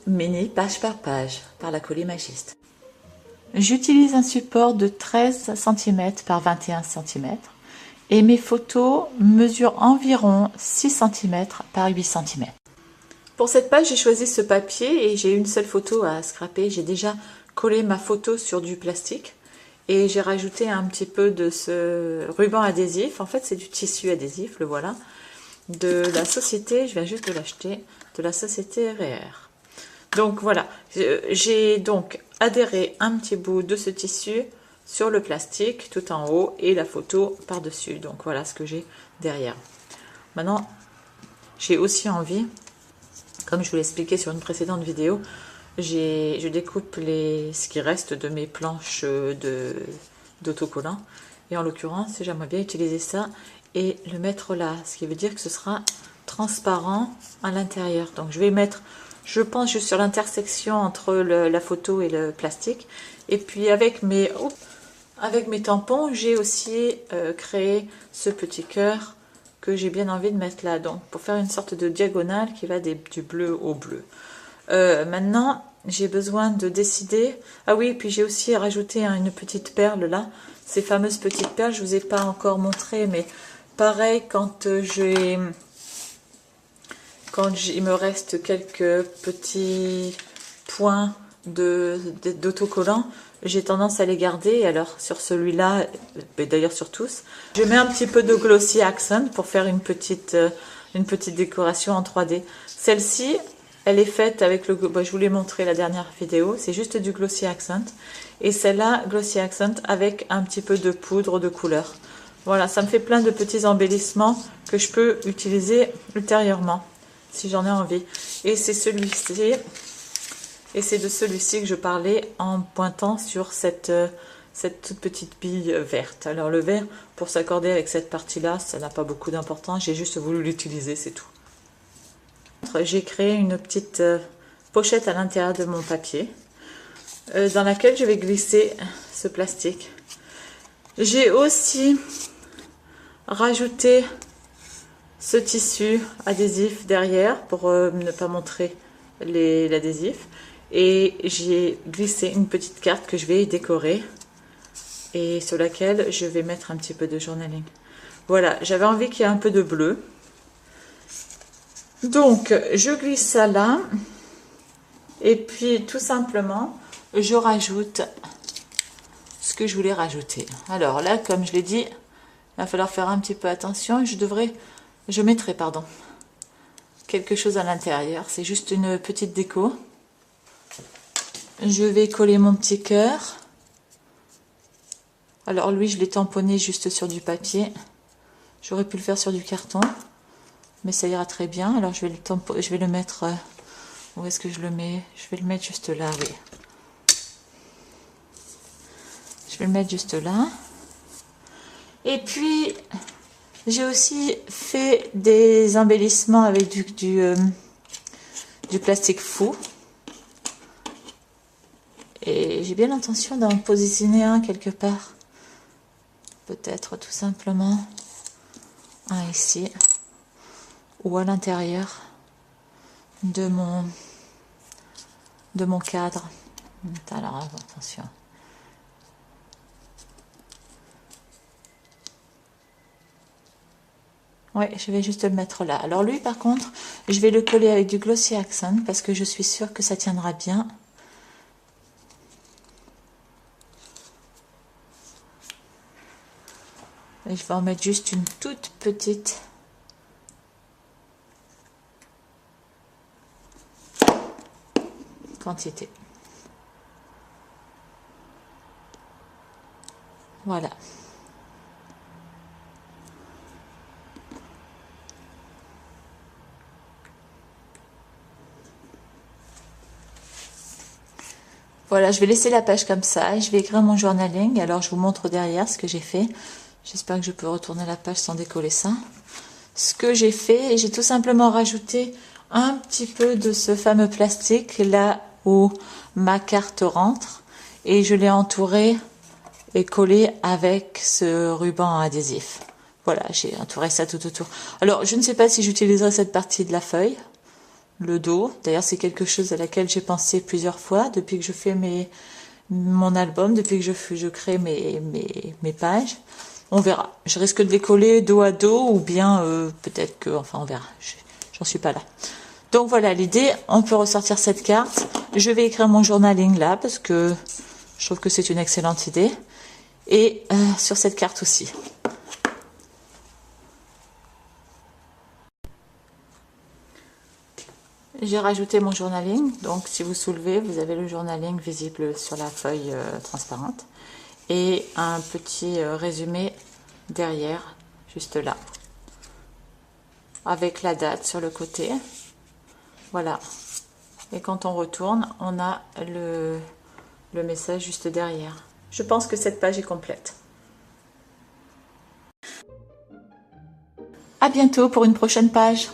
mini page par page par la Colimagiste. J'utilise un support de 13 cm par 21 cm et mes photos mesurent environ 6 cm par 8 cm. Pour cette page, j'ai choisi ce papier et j'ai une seule photo à scraper. J'ai déjà collé ma photo sur du plastique et j'ai rajouté un petit peu de ce ruban adhésif. En fait, c'est du tissu adhésif, le voilà, de la société, je viens juste de l'acheter, de la société RR. Donc voilà, j'ai donc adhéré un petit bout de ce tissu sur le plastique tout en haut et la photo par-dessus. Donc voilà ce que j'ai derrière. Maintenant, j'ai aussi envie, comme je vous l'ai expliqué sur une précédente vidéo, je découpe ce qui reste de mes planches d'autocollants. Et en l'occurrence, j'aimerais bien utiliser ça et le mettre là. Ce qui veut dire que ce sera transparent à l'intérieur. Donc je vais mettre, je pense, juste sur l'intersection entre la photo et le plastique. Et puis avec mes tampons, j'ai aussi créé ce petit cœur que j'ai bien envie de mettre là. Donc pour faire une sorte de diagonale qui va du bleu au bleu. Maintenant, j'ai besoin de décider. Ah oui, puis j'ai aussi rajouté une petite perle là. Ces fameuses petites perles, je ne vous ai pas encore montré, mais pareil, quand il me reste quelques petits points d'autocollants, j'ai tendance à les garder. Alors sur celui-là, d'ailleurs sur tous, je mets un petit peu de Glossy Accent pour faire une petite décoration en 3D. Celle-ci, elle est faite avec je vous l'ai montré la dernière vidéo, c'est juste du Glossy Accent. Et celle-là, Glossy Accent avec un petit peu de poudre de couleur. Voilà, ça me fait plein de petits embellissements que je peux utiliser ultérieurement, si j'en ai envie. Et c'est celui-ci, et c'est de celui-ci que je parlais en pointant sur cette toute petite bille verte. Alors le vert, pour s'accorder avec cette partie-là, ça n'a pas beaucoup d'importance, j'ai juste voulu l'utiliser, c'est tout. J'ai créé une petite pochette à l'intérieur de mon papier dans laquelle je vais glisser ce plastique. J'ai aussi rajouté ce tissu adhésif derrière pour ne pas montrer l'adhésif et j'ai glissé une petite carte que je vais décorer et sur laquelle je vais mettre un petit peu de journaling. Voilà, j'avais envie qu'il y ait un peu de bleu. Donc, je glisse ça là. Et puis, tout simplement, je rajoute ce que je voulais rajouter. Alors là, comme je l'ai dit, il va falloir faire un petit peu attention. Je mettrai, pardon, quelque chose à l'intérieur. C'est juste une petite déco. Je vais coller mon petit cœur. Alors lui, je l'ai tamponné juste sur du papier. J'aurais pu le faire sur du carton. Mais ça ira très bien. Alors je vais le mettre. Où est-ce que je le mets? Je vais le mettre juste là, oui. Je vais le mettre juste là. Et puis j'ai aussi fait des embellissements avec du plastique fou. Et j'ai bien l'intention d'en positionner un quelque part. Peut-être tout simplement un ici. Ou à l'intérieur de mon cadre. Alors attention. Ouais, je vais juste le mettre là. Alors lui par contre, je vais le coller avec du Glossy Accent parce que je suis sûre que ça tiendra bien. Et je vais en mettre juste une toute petite. Quantité. Voilà. Voilà, je vais laisser la page comme ça et je vais écrire mon journaling. Alors je vous montre derrière ce que j'ai fait. J'espère que je peux retourner la page sans décoller ça. Ce que j'ai fait, j'ai tout simplement rajouté un petit peu de ce fameux plastique là où ma carte rentre et je l'ai entouré et collé avec ce ruban adhésif. Voilà, j'ai entouré ça tout autour. Alors, je ne sais pas si j'utiliserai cette partie de la feuille. le dos. D'ailleurs, c'est quelque chose à laquelle j'ai pensé plusieurs fois depuis que je fais mon album, depuis que je crée mes pages. On verra. Je risque de les coller dos à dos ou bien peut-être que... Enfin, on verra. J'en suis pas là. Donc voilà l'idée. On peut ressortir cette carte. Je vais écrire mon journaling là parce que je trouve que c'est une excellente idée. Et sur cette carte aussi. J'ai rajouté mon journaling, donc si vous soulevez, vous avez le journaling visible sur la feuille transparente et un petit résumé derrière, juste là, avec la date sur le côté. Voilà. Et quand on retourne, on a le message juste derrière. Je pense que cette page est complète. À bientôt pour une prochaine page.